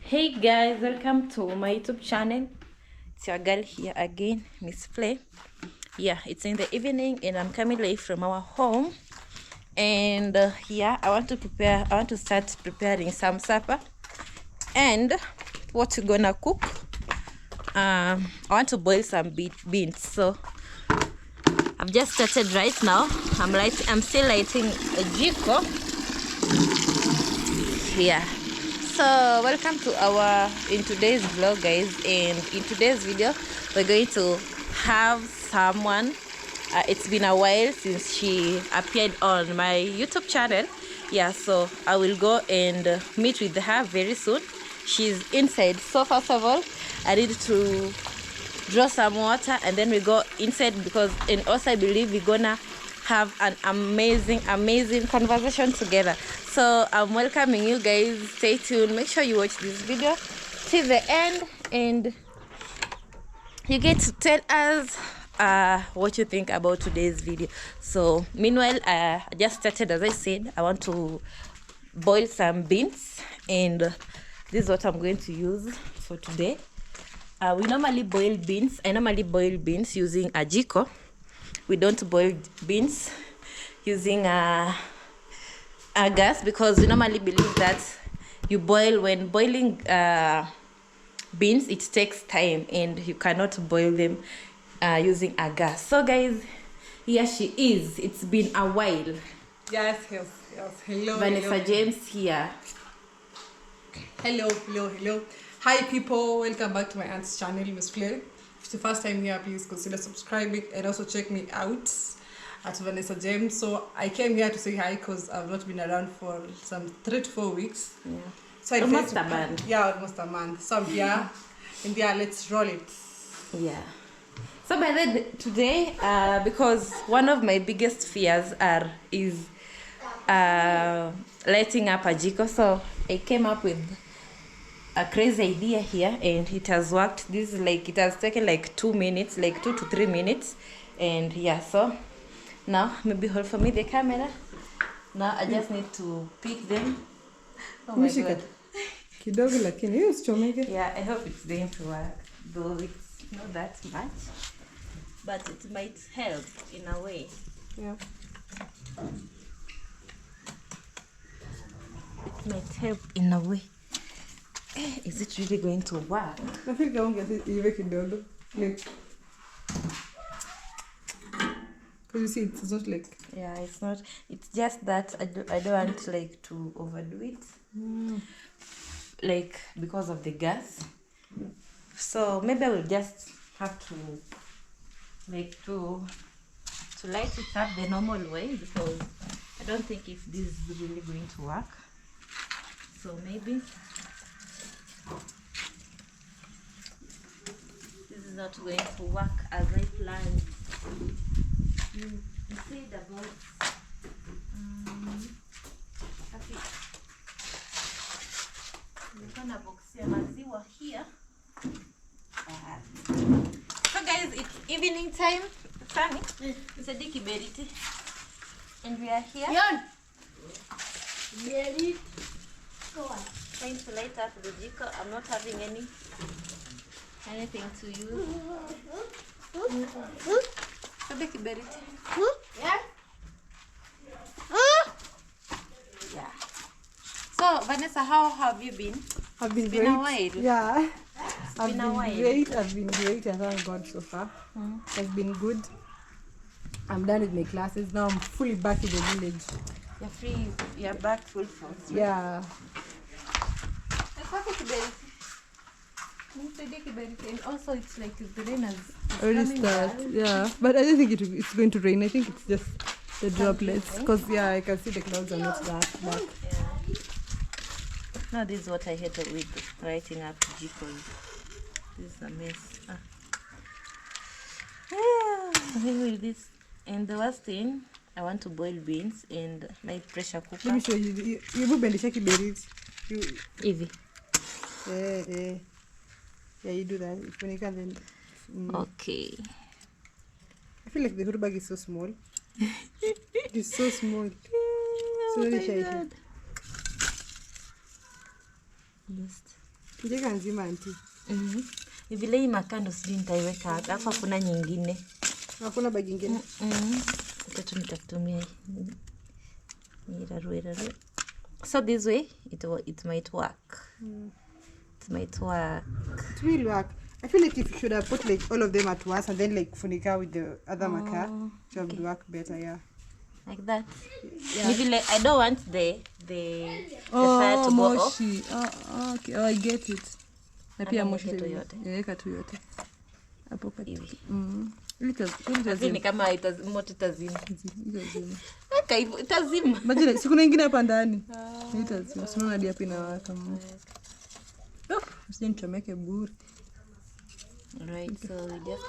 Hey guys, welcome to my YouTube channel. It's your girl here again, Miss Play. Yeah, it's in the evening and I'm coming live from our home. And yeah, I want to start preparing some supper. And what we're gonna cook, I want to boil some beans. So I've just started right now. I'm still lighting a jiko. Yeah, so welcome to in today's vlog, guys. And in today's video we're going to have someone. It's been a while since she appeared on my YouTube channel. Yeah, so I will go and meet with her very soon. She's inside. So first of all, I need to draw some water and then we go inside, because and also I believe we're gonna have an amazing conversation together. So I'm welcoming you guys. Stay tuned, make sure you watch this video till the end and you get to tell us what you think about today's video. So meanwhile, I just started. As I said, I want to boil some beans, and this is what I'm going to use for today. We normally boil beans. I normally boil beans using a jiko. We don't boil beans using a gas, because we normally believe that when boiling beans, it takes time and you cannot boil them using a gas. So guys, here she is. It's been a while. Yes. Hello. Vanessa James here. Hello. Hi people, welcome back to my aunt's channel, Miss Claire. If it's the first time here, please consider subscribing and also check me out at Vanessa James. So I came here to say hi because I've not been around for some 3 to 4 weeks. Yeah. So Almost a month. Yeah, almost a month. So I'm here and yeah, let's roll it. Yeah. So by the today, because one of my biggest fears is lighting up a jiko, so I came up with a crazy idea here and it has worked. This is it has taken like 2 minutes, like 2 to 3 minutes, and yeah. So now maybe hold for me the camera. Now I just need to pick them. Oh my god. Kidogo lakini hiyo usichomeke. Yeah, I hope it's going to work, though it's not that much, but it might help in a way. Yeah. It might help in a way. Is it really going to work? I think I won't get it even kidogo. Like, because you see, it's not like. Yeah, it's not. It's just that I don't want to overdo it. Because of the gas. So maybe I will just have to to light it up the normal way, because I don't think if this is really going to work. So maybe this is not going to work as I planned. You said about a box maziwa here. So guys, it's evening time. Sunny. It's a dicky berity. And we are here. Trying to light up the jiko. I'm not having anything to use. So dicky berity. Yeah. So Vanessa, how have you been? I've been great. Been a while. Yeah. I've been been a while. great. I've been great. I thank God so far. It's been good. I'm done with my classes. Now I'm fully back in the village. You're free. You're back full force. Right? Yeah. And also it's like the rain has Already start. Yeah. But I don't think it's going to rain. I think it's just the droplets. Because yeah, I can see the clouds are not that black. Yeah. Now this is what I hate with writing up jikos. This is a mess. Anyway, this, and the worst thing, I want to boil beans and my pressure cooker. Let me show you. You bendisha kiberiti. Easy. Yeah, you do that. When you can then. Okay. I feel like the hood bag is so small. It's so small. Oh So my let me show you. God. Just Njeka nzima anti. Ni vile hii makando sijui nitaiweka hapa. Alafu hakuna nyingine. Hakuna bagi nyingine. Tatu nitatumia. Iraru. So this way it might work. It might work. It will work. I feel like if you should have put like all of them at once and then like funika with the other marker, it would work better, yeah. Like that. Yeah. Maybe like I don't want the fire to go off. Oh, okay. Oh, I get it. Na pia moshi yote. Weka tu yote. Hapo kati. Ni kama moto itazima. Weka hivyo itazima. Imagine siku nyingine hapa ndani. Itazima. Sio hadi hapa inawaka. Usije nichomeke bure. Alright, so we just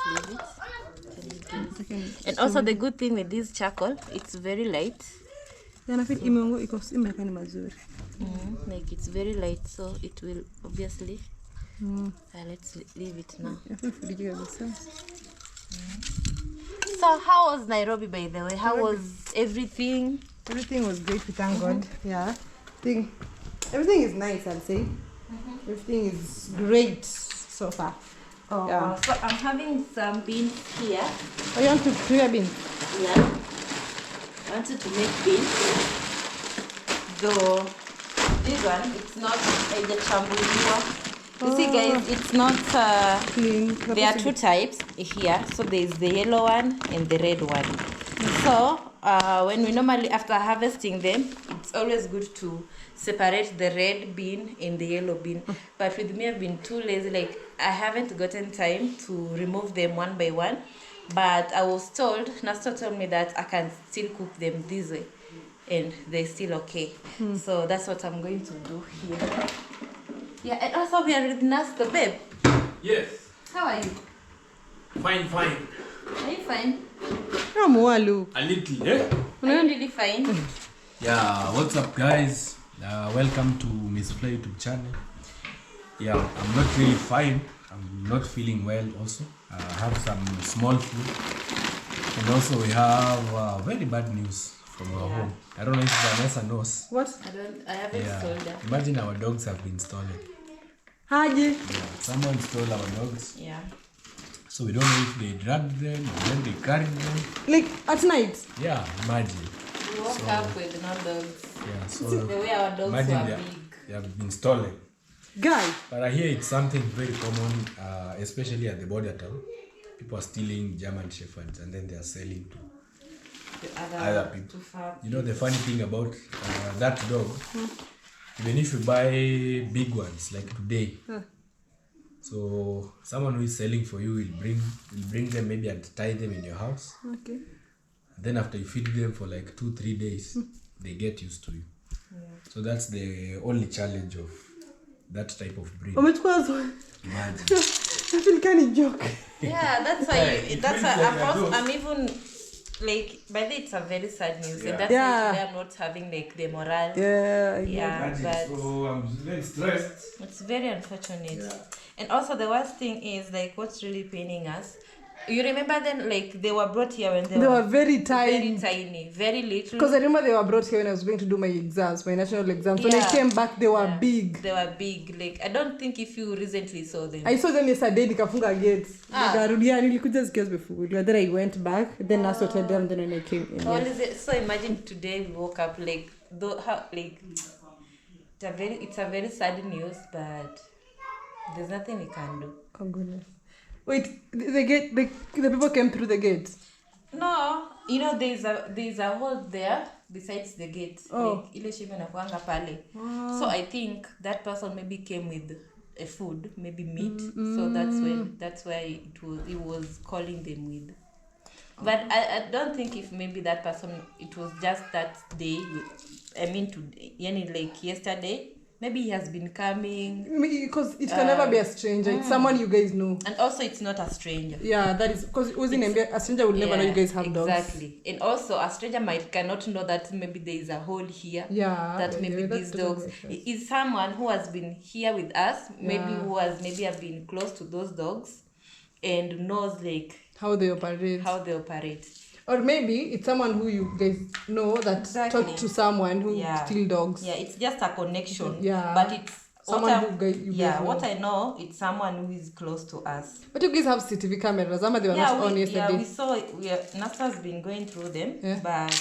leave it. And also the good thing with this charcoal, it's very light. Yeah, I feel imeongo iko imekani mazuri. Like it's very light, so it will obviously. Let's leave it now. So how was Nairobi, by the way? How was everything? Everything was great, we thank God. Yeah, everything is nice, I'll say. Everything is great so far. Yeah. So I'm having some beans here. Oh, you want to prepare beans? Yeah. I wanted to make beans. Though this one, it's not the chambuliwa. You see, guys, it's not clean. There are two types here. So there's the yellow one and the red one. So when we normally, after harvesting them, it's always good to separate the red bean and the yellow bean. But with me, I've been too lazy. Like, I haven't gotten time to remove them one by one. But I was told, Nasto told me that I can still cook them this way. And they're still okay. So that's what I'm going to do here. Yeah, and also we are with Nasto, babe. Yes. How are you? Fine. Are you fine? I'm Walu. A little, eh? Are you really fine? Yeah, what's up, guys? Welcome to Miss Fly YouTube channel. Yeah, I'm not really fine. I'm not feeling well also. I have some small food. And also we have very bad news from our home. I don't know if Vanessa knows. What? I haven't told her. Imagine our dogs have been stolen. Haji. Yeah, someone stole our dogs. Yeah. So we don't know if they dragged them or then they carried them. Like at night? Yeah, imagine. We woke up with no dogs. Yeah, so The way our dogs imagine were big. they have been stolen. Guy. But I hear it's something very common, especially at the border town. People are stealing German Shepherds and then they are selling to other people. You know the funny thing about that dog, even if you buy big ones like today, so someone who is selling for you will bring them maybe and tie them in your house. Okay. And then after you feed them for like 2-3 days, they get used to you. Yeah. So that's the only challenge of that type of breed. Imagine. I feel kind of joke. Yeah, that's why I'm even like, by the way, it's a very sad news, and that's why I'm not having like the morale. Yeah, but so I'm very stressed. It's very unfortunate. And also the worst thing is like what's really paining us. You remember then, like, they were brought here when they were very tiny. Very tiny, very little. Because I remember they were brought here when I was going to do my exams, my national exams. When I came back, they were big. They were big. Like, I don't think if you recently saw them. I saw them yesterday, nikafunga gates. Nikarudia, nilikuja zikiwa before. Then I went back, then I sorted them, then when I came in. So imagine today we woke up, like, it's a very sad news, but there's nothing we can do. Oh, goodness. Wait, the people came through the gate? No, you know there's a hole there besides the gate. Oh. Like ile shimo inakuanga pale. So I think that person maybe came with a food, maybe meat. So that's why it was calling them with. But I don't think if maybe that person, it was just that day. I mean today, like yesterday. Maybe he has been coming. Because it can never be a stranger. It's someone you guys know. And also, it's not a stranger. Yeah, that is because a stranger will never know you guys have dogs. Exactly. And also, a stranger cannot know that maybe there is a hole here. Yeah. That maybe these dogs is someone who has been here with us. Maybe who has have been close to those dogs, and knows like how they operate. Or maybe it's someone who you guys know that talked to someone who steal dogs. Yeah, it's just a connection. Yeah. But it's Someone who you guys know. what I know, it's someone who is close to us. But you guys have CCTV cameras. They were not on yesterday. Yeah, we saw it. Nasta's been going through them, but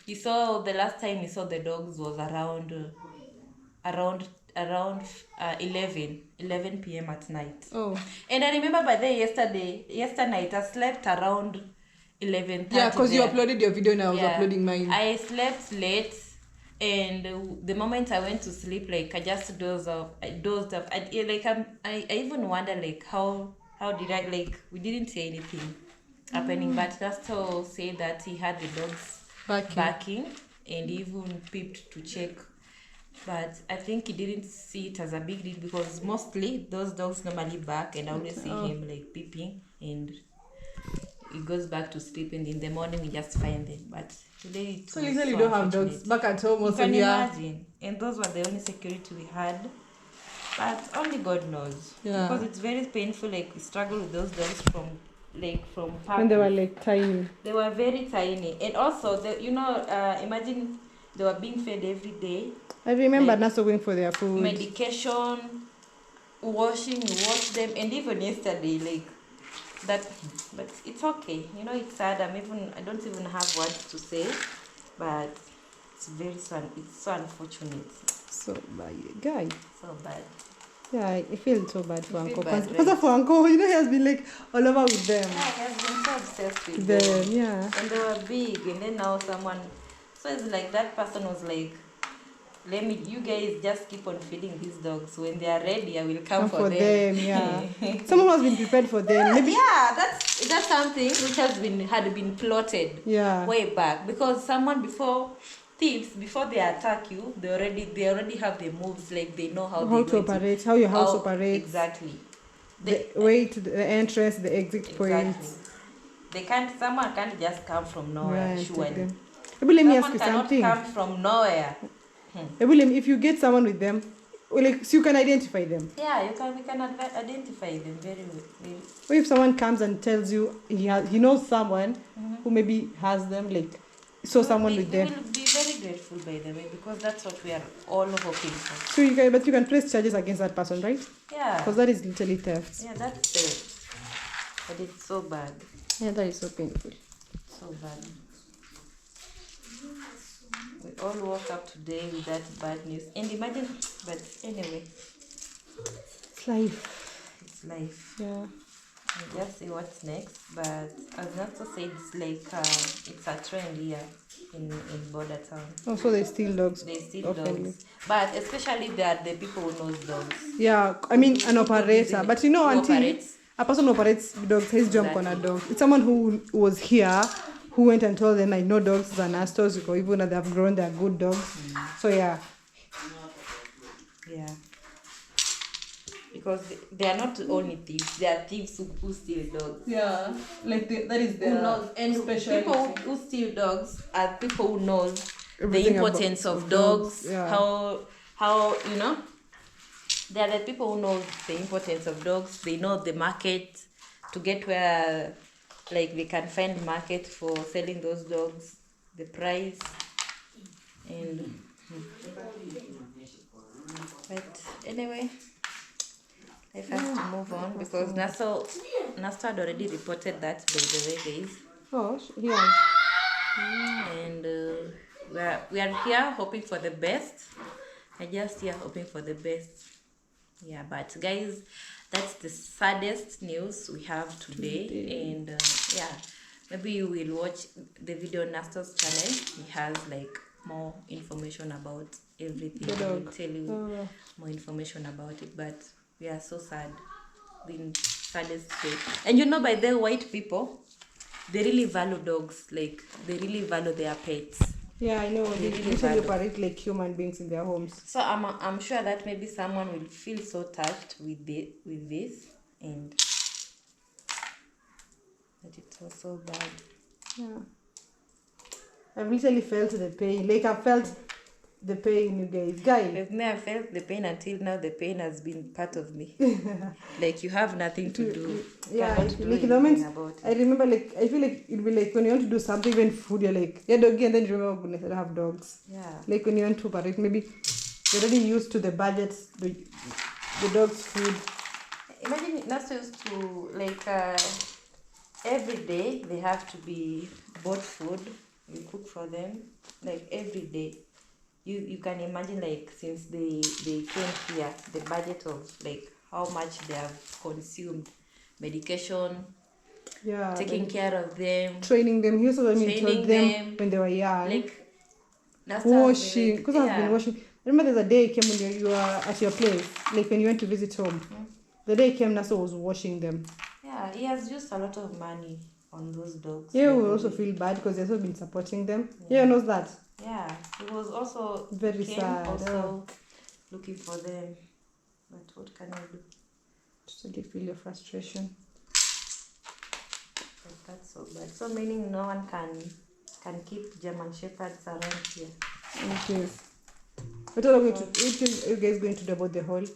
he saw the last time he saw the dogs was around 11 p.m. at night. Oh. And I remember by then yesterday night I slept around 11:30. Yeah, because you uploaded your video and I was uploading mine. I slept late, and the moment I went to sleep, like I just dozed off. I even wonder like how did I, like, we didn't say anything happening, but Nasto said that he had the dogs barking and even peeped to check. But I think he didn't see it as a big deal because mostly those dogs normally bark, and I always see him like peeping, and he goes back to sleep, and in the morning we just find them. But today so literally you don't have dogs back at home. You can imagine. And those were the only security we had. But only God knows. Yeah. Because it's very painful. Like we struggle with those dogs from puppies. When they were like tiny. They were very tiny, and also imagine they were being fed every day. I remember like, Naso going for their food. Medication, washing, we wash them, and even yesterday, like that. But it's okay. It's sad. I don't even have words to say, but it's so unfortunate. So bad, guy. So bad. Yeah, I feel so bad for Uncle. Because for Uncle, he has been like all over with them. Yeah, he has been so obsessed with them. Yeah. And they were big, and then now someone. So it's like that person was like, you guys just keep on feeding these dogs. When they are ready, I will come for them. Yeah. Someone has been prepared for them. Maybe. Yeah, that's something which had been plotted way back, because someone before they attack you, they already have the moves, like they know how to operate, how your house operates. Exactly. The way to the entrance, the exit point. Someone can't just come from nowhere. Right, surely. Let me ask you something. Come from nowhere. If you get someone with them, so you can identify them. Yeah, we can identify them very well. Or if someone comes and tells you he knows someone who maybe has them, someone with them. We will be very grateful by the way, because that's what we are all hoping for. So you can press charges against that person, right? Yeah. Because that is literally theft. Yeah, that's theft. But it's so bad. Yeah, that is so painful. So bad. We all woke up today with that bad news. And imagine, but anyway. It's life. It's life. Yeah. We'll just see what's next. But as Nato said, it's like it's a trend here in border town. Oh, so they steal dogs. They steal dogs. But especially they are the people who knows dogs. Yeah, I mean an operator. But until a person who operates dogs, his job on a dog. It's someone who was here, who went and told them, I know dogs are nasty, or even though they have grown, they are good dogs. So yeah. Yeah. Because they are not only thieves, they are thieves who steal dogs. Yeah, that is their who knows. And people who steal dogs are people who know the importance of dogs. Yeah. How they are the people who know the importance of dogs. They know the market to get where they can find market for selling those dogs, the price, and but anyway, I have to move on because Nasto had already reported that, by the way, guys. Oh, yeah. And we are here hoping for the best. Hoping for the best. Yeah, but guys, that's the saddest news we have today. And maybe you will watch the video on Nasto's channel. He has more information about everything. He will tell you more information about it. But we are so sad. The saddest day. And by the white people, they really value dogs. They really value their pets. Yeah, I know. They usually operate like human beings in their homes. So I'm sure that maybe someone will feel so touched with this, and that it was so bad. Yeah. I've literally felt the pain. I felt the pain, you guys. I've never felt the pain until now. The pain has been part of me. You have nothing to do. Yeah, the moment I remember, I feel like it'll be when you want to do something, even food, you're doggy, and then you remember, goodness, I don't have dogs. Yeah. When you want to operate, maybe they're already used to the budget, the dog's food. Imagine Nasto used to like every day they have to be bought food. You cook for them like every day. You can imagine like since they came here, the budget of like how much they have consumed, medication, taking care of them, training them. He also told them when they were young, like washing, because I've been washing. I remember there's a day he came when you were at your place, like when you went to visit home. The day he came, Naso was washing them. Yeah, he has used a lot of money on those dogs. Yeah, we also feel bad because he's also been supporting them. Yeah, knows that. Yeah, he was also very sad. Also looking for them. But what can I do? Totally feel your frustration. But that's so bad. So meaning no one can keep German Shepherds around here. Okay. What are you guys going to do about the hole?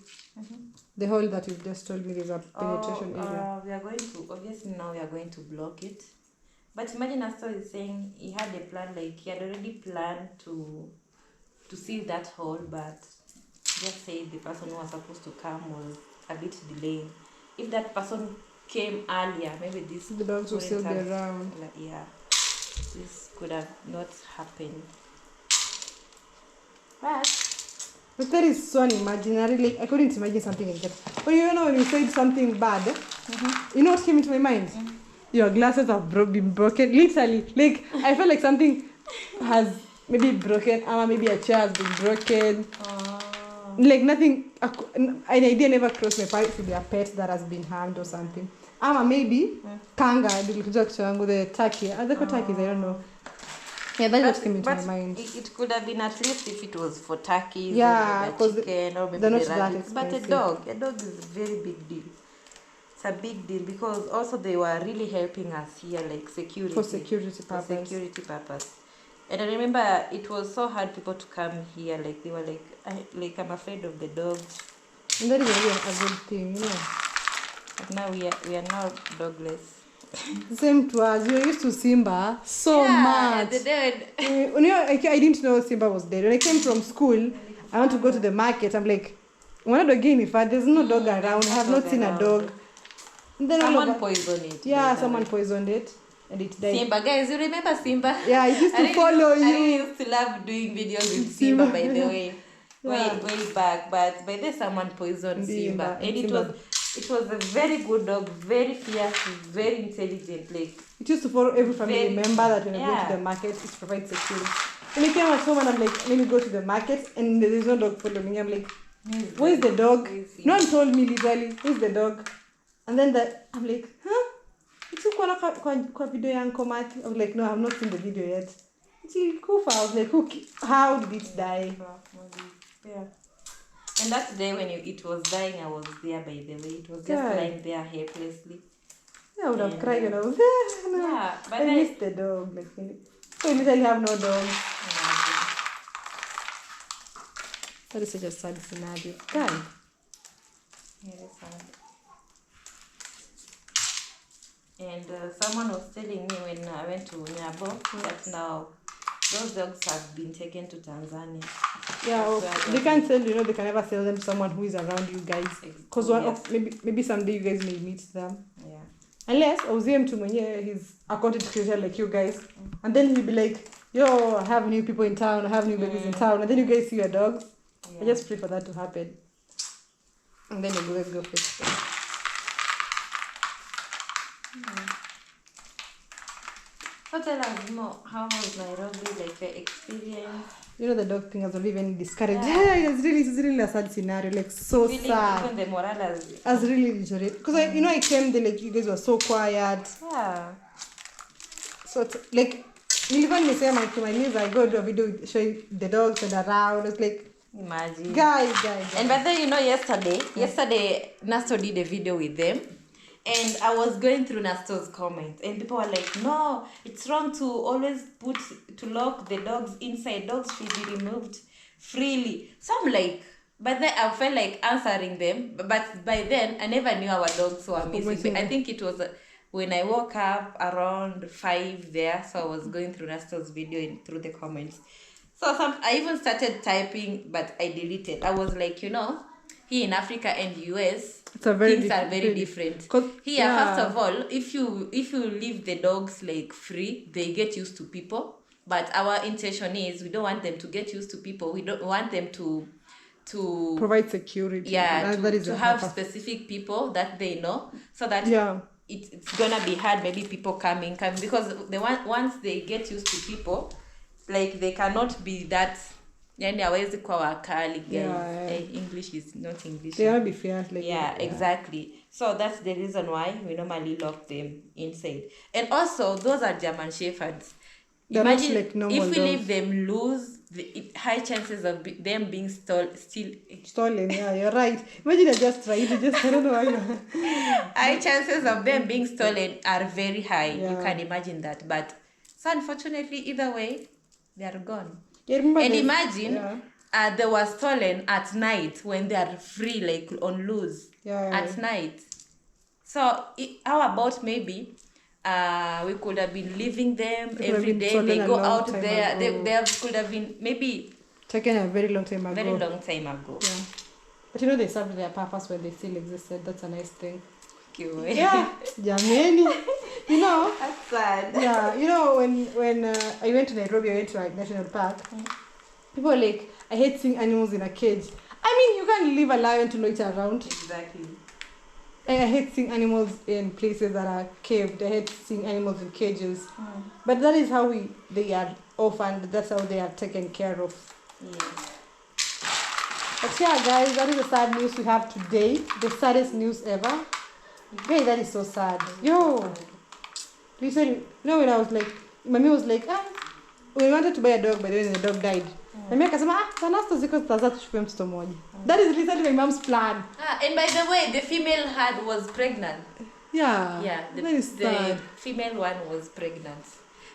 The hole that you've just told me is a penetration area. We are going to, obviously now we are going to block it. But imagine Astor is saying he had a plan, like he had already planned to seal that hole, but just say the person who was supposed to come was a bit delayed. If that person came earlier, maybe the dogs will still be around. Yeah, this could have not happened. But that is so unimaginary. Like I couldn't imagine something like that. But you know when you said something bad, you know what came into my mind? Your glasses have been broken. Literally, like I felt like something has maybe broken, or maybe a chair has been broken. Like nothing, an idea never crossed my mind to be a pet that has been harmed or something. Maybe kanga, the turkey. Are they called turkeys? I don't know. Yeah, that's what came into my mind. It could have been at least if it was for turkeys, or chicken, or maybe the rabbits. But a dog is a very big deal. It's a big deal because also they were really helping us here, like security. For security purpose. And I remember it was so hard people to come here. Like they were like I'm afraid of the dogs. And that is a good thing, you know. But now we are now dogless. Same to us. We were used to Simba so much. They're dead. I didn't know Simba was dead. When I came from school, I want to go to the market. I'm like, when I again, if there's no dog around, I have not seen a dog. And then someone poisoned it. Yeah, someone poisoned it. And it died. Simba, guys, you remember Simba? Yeah, I used to follow you. I used to love doing videos with Simba, by the way. Yeah. Way back. But by then someone poisoned Simba. And it was a very good dog, very fierce, very intelligent. Like it used to follow every family member that when I go to the market, it provides security. When I came at home and I'm like, let me go to the market and there is no dog following me. I'm like, where's the dog? No one told me literally, where's the dog? And then I'm like, huh? Kwa video yang Komati? I was like, no, I've not seen the video yet. It's Kufa. I was like, how did it die? Yeah. And that day when it was dying, I was there, by the way. It was just lying there helplessly. Yeah, I would have cried when I was there. No. Yeah, but I missed the dog. Like, so you literally have no dog. That is such a sad scenario. God. Yeah, it's sad. And someone was telling me when I went to Nyabo that now those dogs have been taken to Tanzania. Yeah, they can't sell, they can never sell them to someone who is around you guys. Because maybe someday you guys may meet them. Yeah. Unless Oziem Tumonye, he's a content creator like you guys. And then he'll be like, yo, I have new people in town, I have new babies in town. And then you guys see your dogs. I just pray for that to happen. And then you guys go fix them. So tell us more, how was Nairobi, like the experience? The dog thing has even discouraged. Yeah, it's really a sad scenario, like so sad. Even the morale has really deteriorated. Because I came there, like you guys were so quiet. Yeah. So like, even me say my niece, I go do a video showing the dogs and around. It's like, imagine. Guys. And but then yesterday Nasto did a video with them. And I was going through Nasto's comments and people were like, no, it's wrong to always lock the dogs inside. Dogs should be removed freely. So I'm like, but then I felt like answering them. But by then, I never knew our dogs were missing. I think it was when I woke up around 5 there. So I was going through Nasto's video and through the comments. So I even started typing, but I deleted. I was like, here in Africa and US, It's a very things are very different. Here, first of all, if you leave the dogs like free, they get used to people. But our intention is we don't want them to get used to people. We don't want them to provide security. Yeah, that is to have specific people that they know, so that it's gonna be hard. Maybe people coming because once they get used to people, like they cannot be that. Yani hawezi kuwa wakali, guys. English is not English. They want to be fair. Exactly. So that's the reason why we normally lock them inside. And also, those are German Shepherds. Imagine if we leave them loose, high chances of them being stolen. Yeah, you're right. Imagine I don't know why. High chances of them being stolen are very high. You can imagine that. But so unfortunately, either way, they are gone. And imagine they were stolen at night when they are free, like on loose at night. So how about maybe we could have been leaving them every day. They go out there. They could have been maybe taken a very long time ago. Yeah. But they served their purpose when they still existed. That's a nice thing. Okay. Yeah. Jamani. That's sad. Yeah. When I went to Nairobi, I went to a national park. People were like, I hate seeing animals in a cage. I mean, you can't leave a lion to loiter around. Exactly. I hate seeing animals in places that are caved. I hate seeing animals in cages. But that is how they are orphaned. That's how they are taken care of. But yeah, guys, that is the sad news we have today. The saddest news ever. Hey, that is so sad. Yo. Listen, when I was like, Mommy was like, we wanted to buy a dog, but then the dog died. Mimi akasema sasa ziko tutaza tuchukue mtoto mmoja. That is literally my mom's plan. And by the way, the female was pregnant. Yeah. Yeah, the female one was pregnant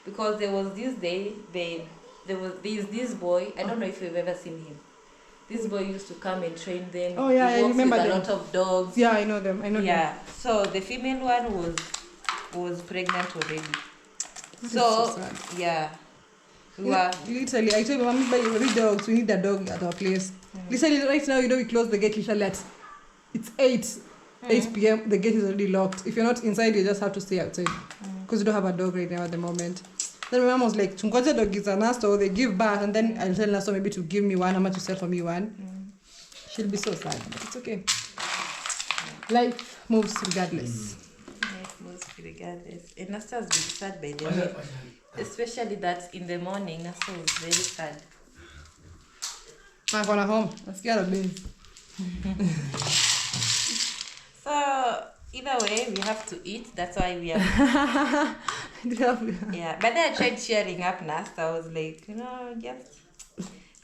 because there was this day there was this boy. I don't know if you've ever seen him. This boy used to come and train them. Oh yeah, he I remember with them. A lot of dogs. Yeah, I know them. Yeah. So the female one was pregnant already. So yeah. Literally, I told my mom, buy every dogs. We need a dog at our place. Literally, right now, we close the gate literally at it's 8 p.m. The gate is already locked. If you're not inside, you just have to stay outside because you don't have a dog right now at the moment. Then my mom was like, "Chungoja dog is an Nasto. They give birth, and then I'll tell Nasto maybe to give me one. How much to sell for me one?" She'll be so sad, but it's okay. Life moves regardless. Life moves regardless. And Nasto has been sad by the way. Especially that in the morning, Nasto was very sad. I'm going home. Let's get a bit. So, either way, we have to eat. That's why we are. Yeah. But then I tried cheering up Nasta. I was like, just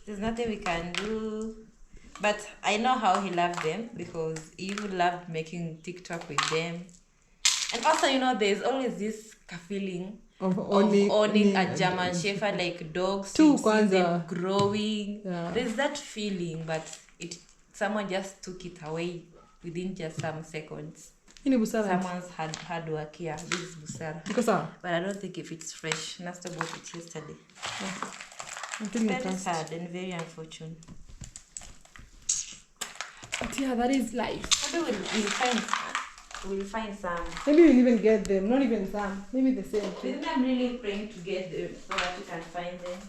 there's nothing we can do. But I know how he loved them because he even loved making TikTok with them. And also, there's always this feeling of owning a German Shepherd, like dogs, seeing them growing. Yeah. There's that feeling, but someone just took it away within just some seconds. Someone's hard work here. This is Busara. But I don't think if it's fresh. Nasta bought it yesterday. It's very sad and very unfortunate. But yeah, that is life. Maybe we'll find some. Maybe we'll even get them. Not even some. Maybe the same. Isn't I'm really praying to get them so that you can find them.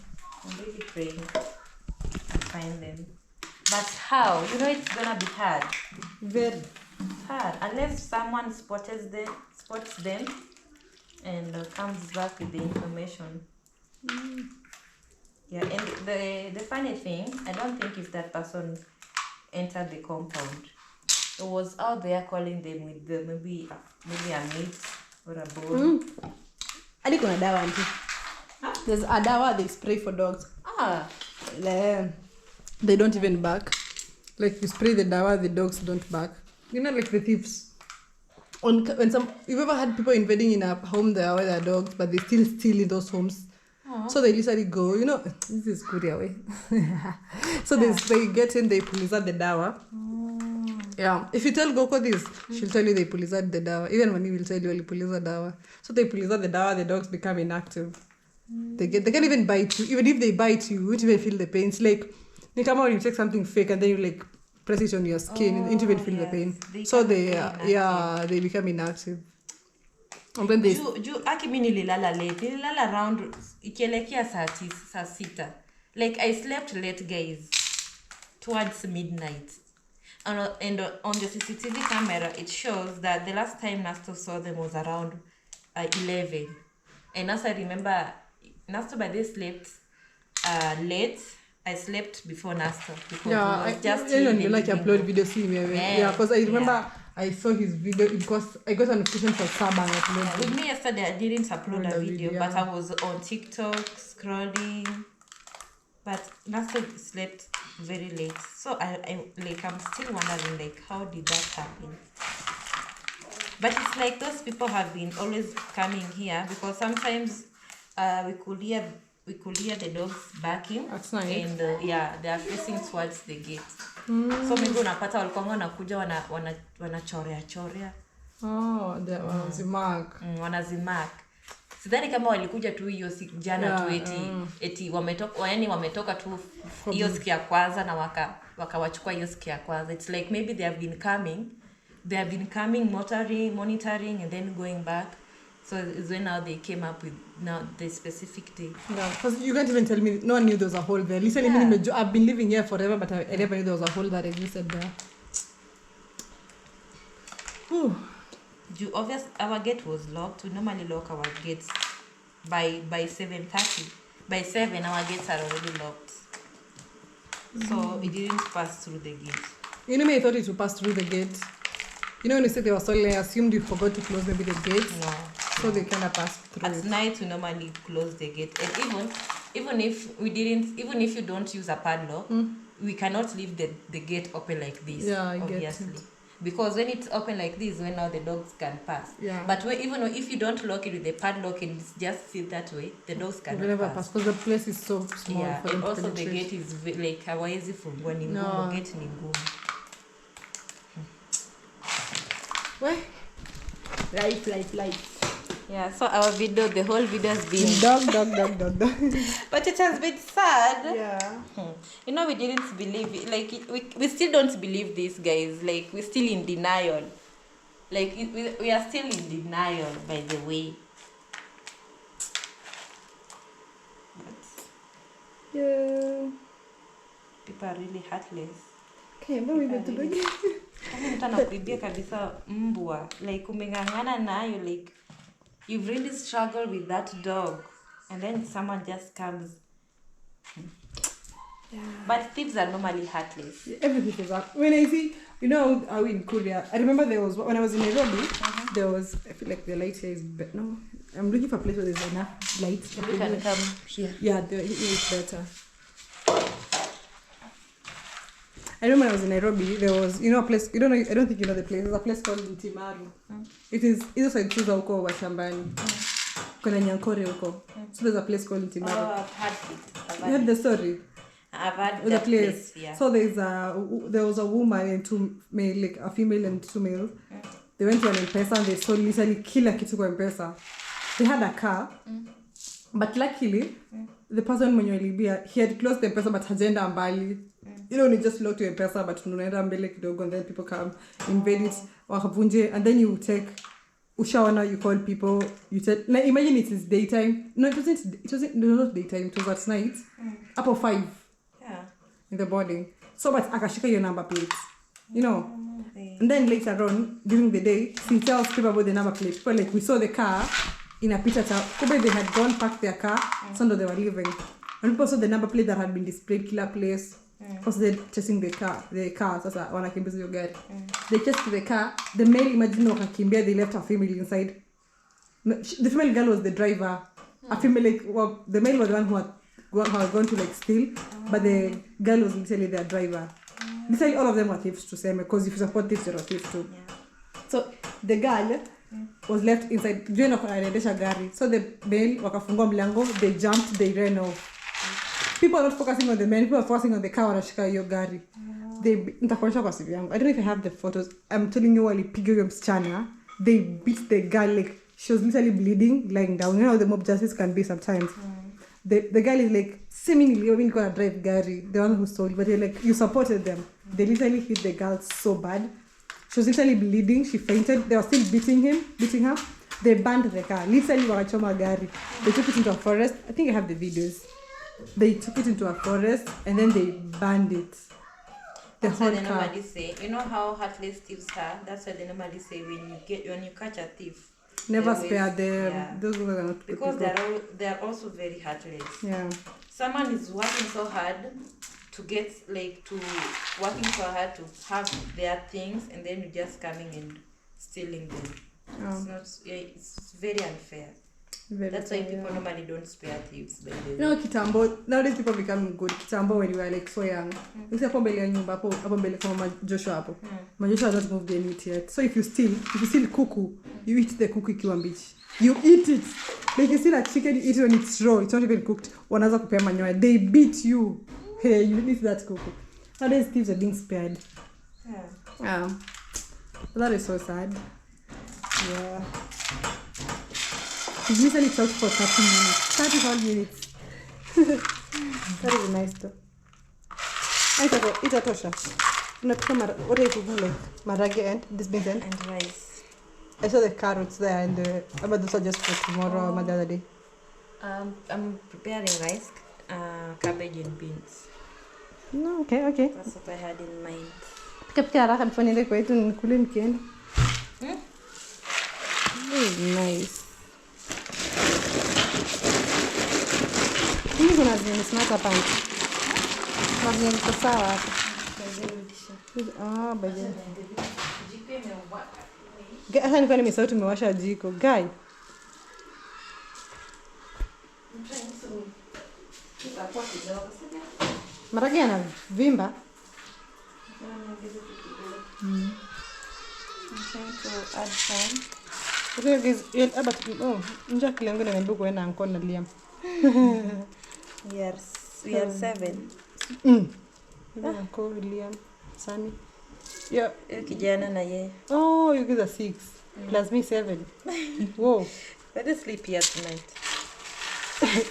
I'm really praying to find them. But how? It's gonna be hard. Very hard. Unless someone spots them and comes back with the information. Yeah, and the funny thing, I don't think if that person entered the compound, it was out there calling them with maybe a meat or a bone. Adi kuna dawa auntie. There's a dawa they spray for dogs. They don't even bark. Like you spray the dawa, the dogs don't bark. Like the thieves. You've ever had people invading in a home there where there are dogs, but they still steal in those homes. So they literally go, this is Korea way. So they get in, they pulizat the dawa. Yeah, if you tell Goko this, she'll tell you they pulizat the dawa. Even Mami will tell you puliza dawa. So they pulizat the dawa, the dogs become inactive. They can't even bite you. Even if they bite you, you won't even feel the pain. It's like when you take something fake and then you like press it on your skin, you don't even feel the pain. So they become inactive. And then they aki mimi nililala late. Nililala around ikielekea saa 6. Like I slept late, guys, towards midnight. And on the CCTV camera, it shows that the last time Nasto saw them was around 11. And as I remember, Nasto by this slept late. I slept before Nasto because I like upload video see me. Yeah, because I remember I saw his video because I got a notification for Sabang upload. With me yesterday, I didn't upload a video, but I was on TikTok scrolling. But Nasto slept very late, so I'm still wondering like how did that happen. But it's like those people have been always coming here because sometimes we could hear the dogs barking. That's nice. And they are facing towards the gate. So maybe unapata walikuwa wanakuja wanachorea. Oh, that wanazimark. Wanazimark. Sidhani kama walikuja tu hiyo siku jana tu eti wametoka tu hiyo siku ya kwanza na wakawachukua hiyo siku ya kwanza. It's like maybe they have been coming monitoring and then going back. So it's when now they came up with now the specific day. Yeah, because you can't even tell me no one knew there was a hole there. Listen, I've been living here forever, but I never knew there was a hole that existed there. Our gate was locked. We normally lock our gates by 7:30. By 7, our gates are already locked. So it didn't pass through the gate. You know me, I thought it would pass through the gate. You know when you said they were stolen, I assumed you forgot to close maybe the gate. No. So they kind of passed through. At night we normally close the gate. And even if you don't use a padlock, we cannot leave the gate open like this. Yeah, I obviously. get it. Because when it's open like this, when now the dogs can pass. Yeah. But even if you don't lock it with the padlock and it's just sit that way, the dogs cannot pass. Because the place is so small. Yeah, for them and to also penetrate. the gate is like hawaizi fungua ni ngumu, gate ni ngumu. Well, life. Yeah, so our video, the whole video has been Dog. but it has been sad. Yeah. You know, we didn't believe it. Like we still don't believe this, guys. Like we're still in denial. Like we are still in denial, by the way. Yeah. People are really heartless. Okay, but we got to begin. Mtu anakuibia kabisa mbwa. Like umeng'ang'ana nayo, like you've really struggled with that dog, and then someone just comes. Yeah. But thieves are normally heartless. Yeah, everything is up. When I see, you know, are we in Korea? I remember there was, when I was in Nairobi, there was, I feel like the light here is better. No, I'm looking for a place where there's enough light. You can come here. Yeah, here is better. I remember when I was in Nairobi, there was, you know, a place, I don't think you know the place. There's a place called Ntimaru. It is, it's like Tuza huko wa shambani. Kuna Nyankore huko. So there's a place called Ntimaru. Oh, I've heard it. You heard the story? I've heard The that place. Yeah. So there was a woman and two male, like a female and two males. They went to an M-Pesa and they sold literally kila kitu kwa M-Pesa. They had a car, but luckily, the person mwenye alibia, he had closed the M-Pesa but hajaenda mbali. You know, you just lock to M-Pesa but unaenda mbele kidogo and then people come, invade it, wakavunje, and then you take, ushawana, you call people, you tell, like imagine it is daytime. No, it wasn't not daytime, it was at night, up of 5. Yeah. In the morning. So but akashika your number plates. You know. And then later on, during the day, he tells people about the number plate. People like, we saw the car in a picture town. Probably they had gone parked their car, so they were leaving. And people saw the number plate that had been displayed killer place. Because they're chasing the car. Sasa wanakimbiza hiyo gari. They chased the car. The male, imagine wakakimbia, they left her female inside. The female girl was the driver. A female, like, well, the male was the one who had gone to like steal, but the girl was literally their driver. Literally all of them were thieves to say, because if you support thieves, you're a thief too. Yeah. So the girl was left inside. So the male wakafungua mlango, they jumped, they ran off. People are not focusing on the men, people are focusing on the car wanashika hiyo gari. Nitakuonyesha kwa simu yangu. I don't know if I have the photos. I'm telling you, walipiga huyo msichana. They beat the girl, like She was literally bleeding, lying down. You know how the mob justice can be sometimes. The girl is like, seemingly, when you're gonna drive Gary, the one who stole, but you're like, you supported them. They literally hit the girl so bad. She was literally bleeding. She fainted. They were still beating her. They banned the car. Literally, wakachoma Gary. They took it into a forest. I think I have the videos. They took it into a forest and then they banned it. That's why they normally say, you know how heartless thieves are? That's why they normally say when you catch a thief, never spare them. Yeah. Those are not because they are also very heartless. Yeah. Someone is working so hard to get to have their things, and then you're just coming and stealing them. It's very unfair. That's why people normally don't spare thieves. You know, kitambo, nowadays people become good. Kitambo, when you were like so young, you say, hapo mbele kama Joshua hapo. Joshua has not moved the meat yet. So if you steal kuku, you eat the kuku ikiwa mbichi. You eat it. Like you steal a chicken, you eat it when it's raw. It's not even cooked. Wanaanza kupea manyoya. They beat you. Hey, you eat that kuku. Nowadays thieves are being spared. Yeah. That is so sad. Yeah. We usually talk for 30 minutes. 31 minutes. That is nice though. It's a tosha. What are you cooking like? Marage and this beans and rice. I saw the carrots there and about those are just for tomorrow or the other day. I'm preparing rice, cabbage and beans. No, okay. That's what I had in mind. Pika haraka before niende kwetu nikule nikienda. Nice. Hizi kuna zenye smart hapa. Na zenye ziko sawa hapa. Baje. Hata nilikuwa nimesahau tumewasha jiko. Guy. Marage yana vimba. I'm trying to add some. Okay, guys, nja kile yangu nimeambiwa kuenda anko na Liam. Yes, we are 7. Anko Liam, Sami. Yeah. Kijana na ye. Oh, you guys are 6 plus me 7. Whoa. Better sleep here tonight.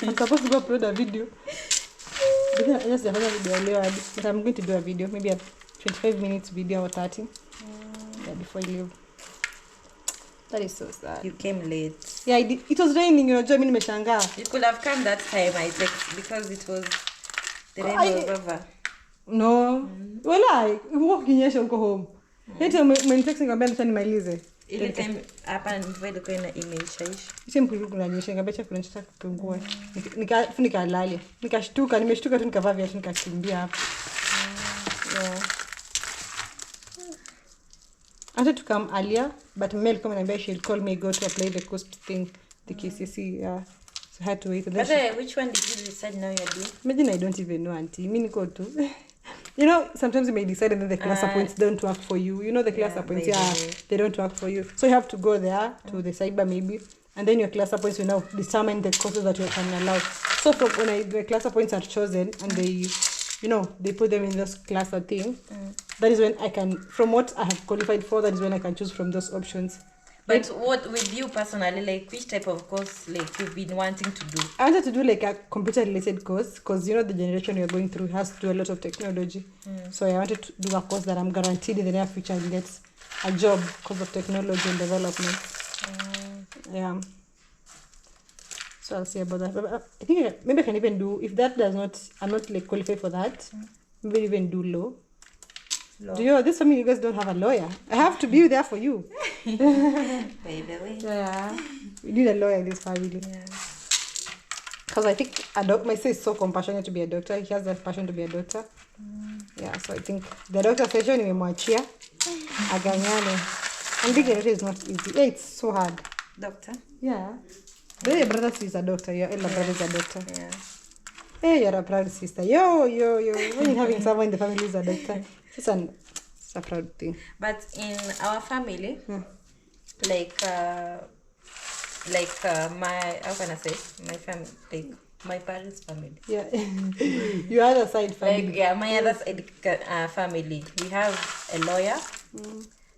I'm supposed to go upload a video. But I just have a video leo, but I'm going to do a video, maybe a 25 minutes video or 30. Yeah, before I leave. That is so sad. You came late. Yeah, it was raining, you know, mimi nimeshangaa. You could have come that time, I think, because it was the rain was over. No. Wala, uko kinyesha uko home. Hata mmenitext ngambia nita nimalize. Ile time hapa nilikuwa na imeisha. Ite mpulu kunanyesha ngambia cha kunachota kupungua. Nikafunika lali. Nikashtuka tu nikavaa viatu nikakimbia hapo. Yeah. I wanted to come earlier, but Mel come and she'll call me, go to apply the cost thing, the KCC. Yeah. So I had to wait. But which one did you decide now you're doing? Imagine I don't even know, auntie. Me go to. You know, sometimes you may decide and then the class points don't work for you. You know the class points, they don't work for you. So you have to go there to the cyber maybe, and then your class points will now determine the courses that you can allow. So from when the class points are chosen and they, you know, they put them in those class thing, that is when I can, from what I have qualified for, that is when I can choose from those options. But what with you personally, like which type of course like you've been wanting to do? I wanted to do like a computer related course because you know the generation you're going through has to do a lot of technology. So I wanted to do a course that I'm guaranteed in the near future and get a job because of technology and development. Yeah. So I'll see about that. But I think maybe I can even do, if that does not, I'm not like qualified for that, maybe even do law. Do you know, this family, you guys don't have a lawyer. I have to be there for you. By the way. Yeah. We need a lawyer in this family. Yeah. Because I think my sister is so compassionate to be a doctor. He has that passion to be a doctor. Yeah, so I think the doctor session nimemwachia aganyane. And being a doctor is not easy. Yeah, it's so hard. Doctor? Yeah. Then your brother is a doctor. Your elder brother is a doctor. Yeah. Hey, you're a proud sister. Yo. When you're having someone in the family who's a doctor, it's a proud thing. But in our family, like my, how can I say, my family, like my parents' family. Yeah. Your other side family. Like, yeah, my other side family. We have a lawyer,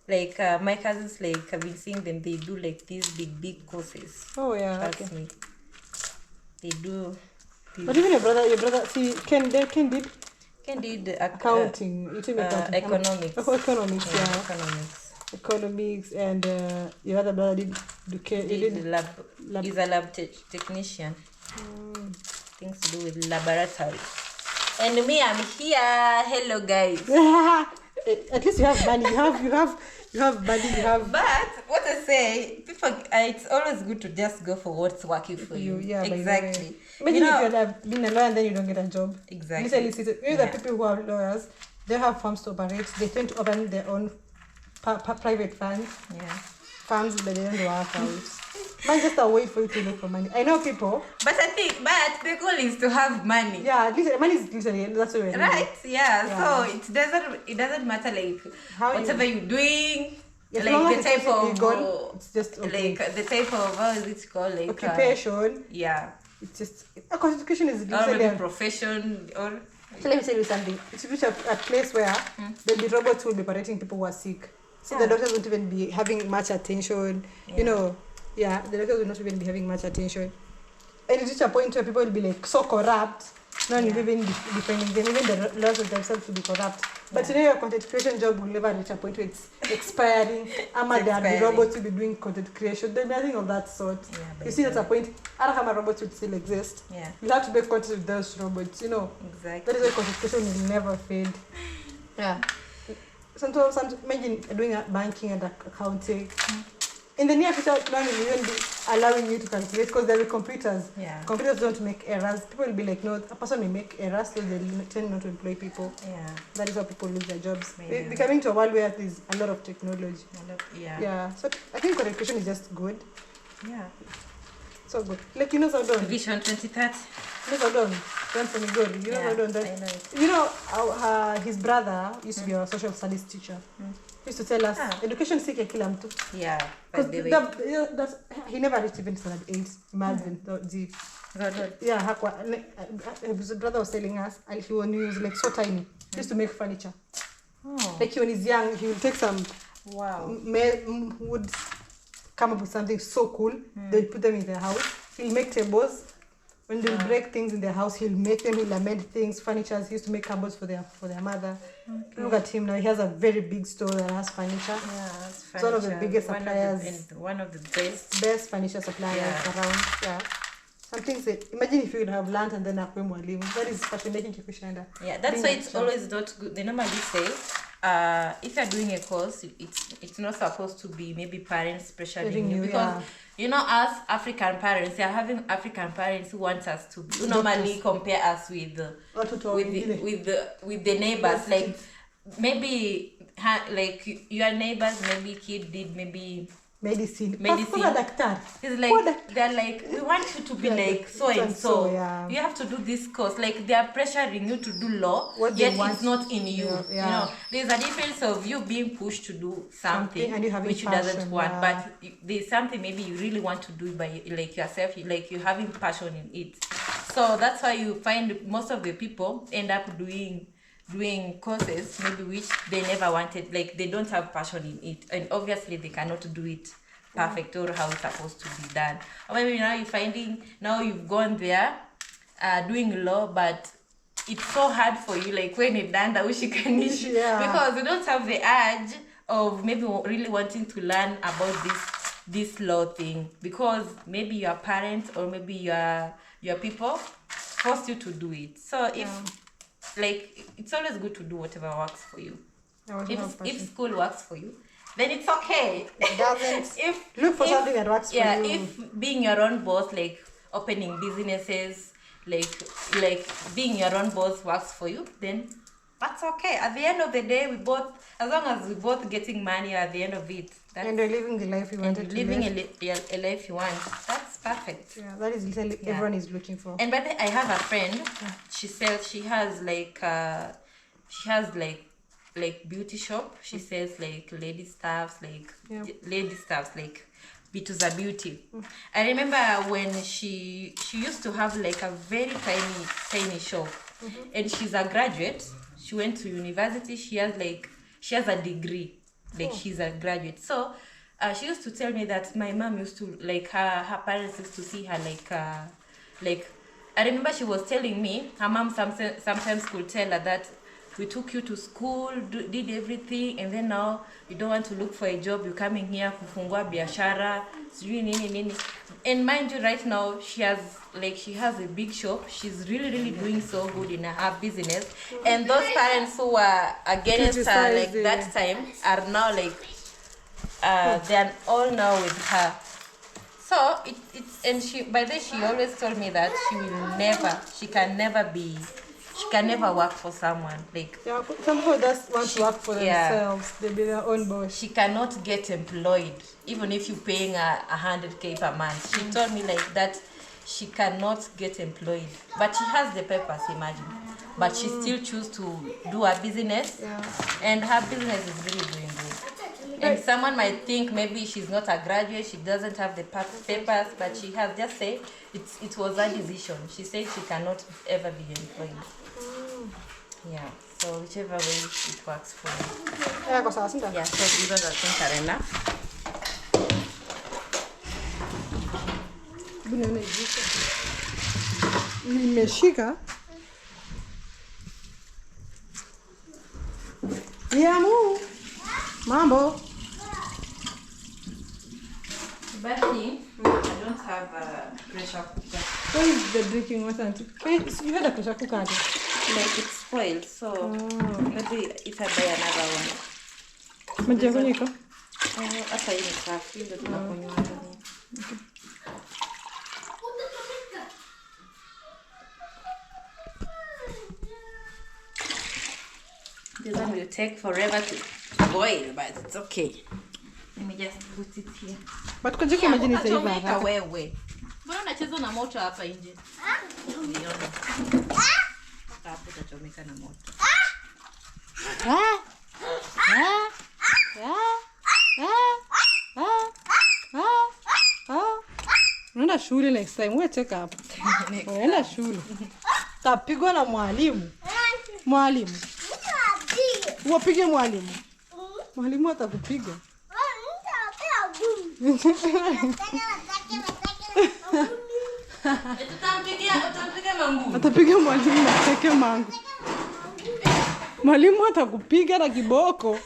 Like my cousins, like I've been seeing them. They do like these big courses. Oh yeah. Trust me. They do. But even your brother, see, Ken did Ken did accounting. You told me accounting. Economics. Economics, yeah. Economics. And your other brother did lab. He's a lab technician. Things to do with laboratory. And me, I'm here. Hello, guys. At least you have money. You have money. But what I say, people, it's always good to just go for what's working for you. Yeah, exactly. Imagine if you're being a lawyer and then you don't get a job. Exactly. The people who are lawyers, they have firms to operate. They tend to open their own private funds. Yeah. Funds, but they don't work out. Mine's just a way for you to look for money. I know people. But the goal is to have money. Yeah, at least money is literally that's what we're right. Yeah. So it doesn't matter like whatever you're doing. Like the type of goal, it's just okay. Like the type of what is it called, like occupation. Yeah. It's just a constitution is or maybe profession or. So let me tell you something. It's reached a place where the robots will be operating people who are sick. So the doctors won't even be having much attention. Yeah. You know, the doctors will not even be having much attention. And it's reached a point where people will be like so corrupt, not even defending them, even the laws of themselves will be corrupt. But your content creation job will never reach a point where it's expiring. The robots will be doing content creation. There's nothing of that sort. Yeah, you see, that's a point. I don't have a robot will still exist. Yeah. You have to make content with those robots, you know. Exactly. That is why content creation will never fade. Yeah. Sometimes imagine doing banking and accounting. In the near future, no one will even be allowing you to calculate because there will be computers. Yeah. Computers don't make errors. People will be like, no, a person may make errors, so they tend not to employ people. Yeah. That is how people lose their jobs. They're coming to a world where there's a lot of technology. Yeah. So I think education is just good. Yeah. So good. Like, you know, Saudon. Vision 2030. You know, Saudon. Don't say me good. You know, Saudon. I know it. You know, his brother used to be our social studies teacher. He used to tell us, education si kila mtu. Yeah. Because he never reached even standard 8. Imagine. Yeah, his brother was telling us, and he was like so tiny. He used to make furniture. Oh. Like when he's young, he will take some wood, come up with something so cool. They'll put them in their house. He'll make tables. When they'll break things in their house, he'll make them. He'll amend things, furniture. He used to make cupboards for their mother. Okay. Look at him now. He has a very big store that has furniture. Yeah, that's furniture. It's one of the biggest suppliers. One of the best furniture suppliers around. Yeah. Some things that, imagine if you would have learned and then akwe mwalimu. That is fascinating to Kushanda. Yeah, that's why it's always not good. They normally say, if you're doing a course, it's not supposed to be maybe parents pressuring you because you know, us African parents, you're having African parents who want us to normally compare us with the neighbors. Like maybe like your neighbors, maybe kid did maybe medicine. It's like they're like, we want you to be like so and so. Yeah. You have to do this course. Like they are pressuring you to do law, yet it's not in you. Yeah. You know, there's a difference of you being pushed to do something which you doesn't want, but there's something maybe you really want to do by like yourself. Like you're having passion in it. So that's why you find most of the people end up doing courses maybe which they never wanted, like they don't have passion in it, and obviously they cannot do it perfect or how it's supposed to be done. Or maybe now you've gone there doing law, but it's so hard for you, like when you're done because you don't have the urge of maybe really wanting to learn about this law thing, because maybe your parents or maybe your people forced you to do it. So like it's always good to do whatever works for you. If school works for you, then it's okay. It doesn't. Look for something that works for you. Yeah, if being your own boss, like opening businesses, like being your own boss works for you, then that's okay. At the end of the day, as long as we both getting money at the end of it, and you're living the life you wanted to live. Living a life you want, that's perfect. Yeah, that is literally everyone is looking for. And but I have a friend. She says she has like beauty shop. She sells like lady stuffs, like vitu za beauty. I remember when she used to have like a very tiny shop, and she's a graduate. She went to university. She has a degree Like she's a graduate. So she used to tell me that my mom used to, like, her parents used to see her like I remember she was telling me her mom sometimes could tell her that we took you to school, did everything, and then now you don't want to look for a job, you're coming here kufungua biashara, sijui nini. And mind you, right now she has a big shop. She's really doing so good in her business. And those parents who were against her like that time are now like they're all now with her. So it's and she by then she always told me that she can never work for someone. Like, yeah, some people just want to work for themselves. They be their own boss. She cannot get employed even if you're paying her 100K per month. She told me like that she cannot get employed, but she has the papers, imagine. But she still choose to do her business, and her business is really doing good. And someone might think maybe she's not a graduate, she doesn't have the papers, but she has. Just say it was her decision. She said she cannot ever be employed. Yeah, so whichever way it works for you. Yeah, so these are the things are enough. Nimeshika. Yamu. Mambo. Bad thing, I don't have a pressure cooker. Where is the drinking water? You had a pressure cooker? Like it's spoiled, so maybe if I buy another one. Maji yako niko? Hata hii ni safi, ndio tunakunywa ndani. This one will take forever to boil, but it's okay. Let me just put it here. But kwa jiki imagine it's Unachomeka wewe. Mbona unacheza na moto hapa nje? Unaona. Hapo utachomeka na moto. Unaenda shule next time. Wewe check up. Unaenda shule. Tapigwa na mwalimu. Mwalimu. Wapige mwalimu. Mwalimu atakupiga. Atapiga mwalimu na teke mangu. Mwalimu atakupiga na kiboko.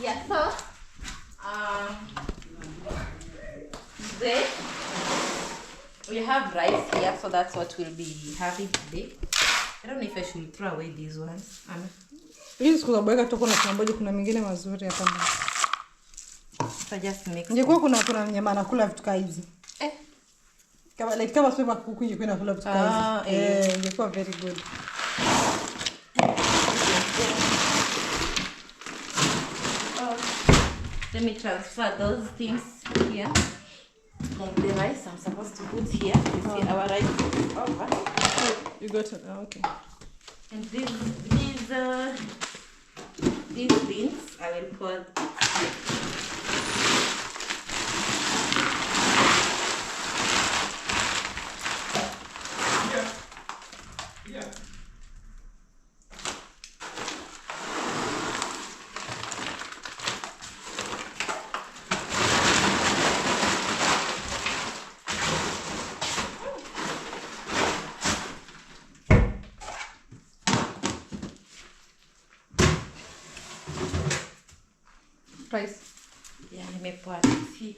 Yeah, so today we have rice here, so that's what we'll be having today. I don't know if I should throw away these ones. Hii siku za bweka toko na tunamboje, kuna mingine mazuri hapa ndani. So just mix. Ingekuwa kuna nyama anakula vitu kama hizi. Kama sema kuku ingekuwa inakula vitu kama hizi. Ingekuwa very good. Let me transfer those things here. Like the rice I'm supposed to put here. You see our rice is over. You got it. Okay. And these beans I will pour. Rice. Yeah, nimepoa hivi.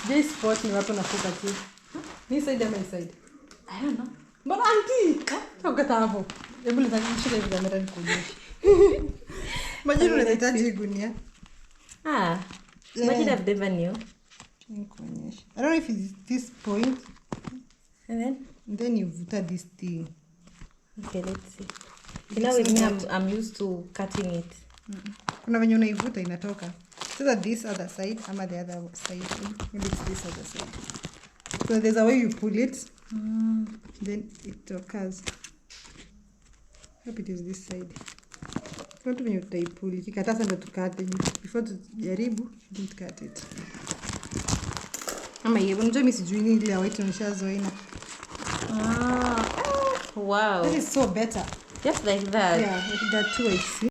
This spot ni wapi nafuka tu? Ni side ama side? I don't know. Mbona auntie? Ukata hapo. Hebu nitashika hivi kamera nikuonyeshe. Majini unahitaji gunia. Imagine I've never knew. Nikuonyeshe. I don't know if it's this point. And then you vuta this thing. Okay, let's see. You know, with me, I'm used to cutting it. Kuna venye unaivuta inatoka. Sasa this other side ama the other side. Maybe it's this other side. So there's a way you pull it. Then it occurs. Hope it is this side. Kwa tu venye utaipull. Ikikata sasa ndo tukate. Before tujaribu, didn't cut it. Ama yeye unajua mimi sijui nini ile white nishazoea. Wow. That is so better. Just like that. Yeah, like that too I see.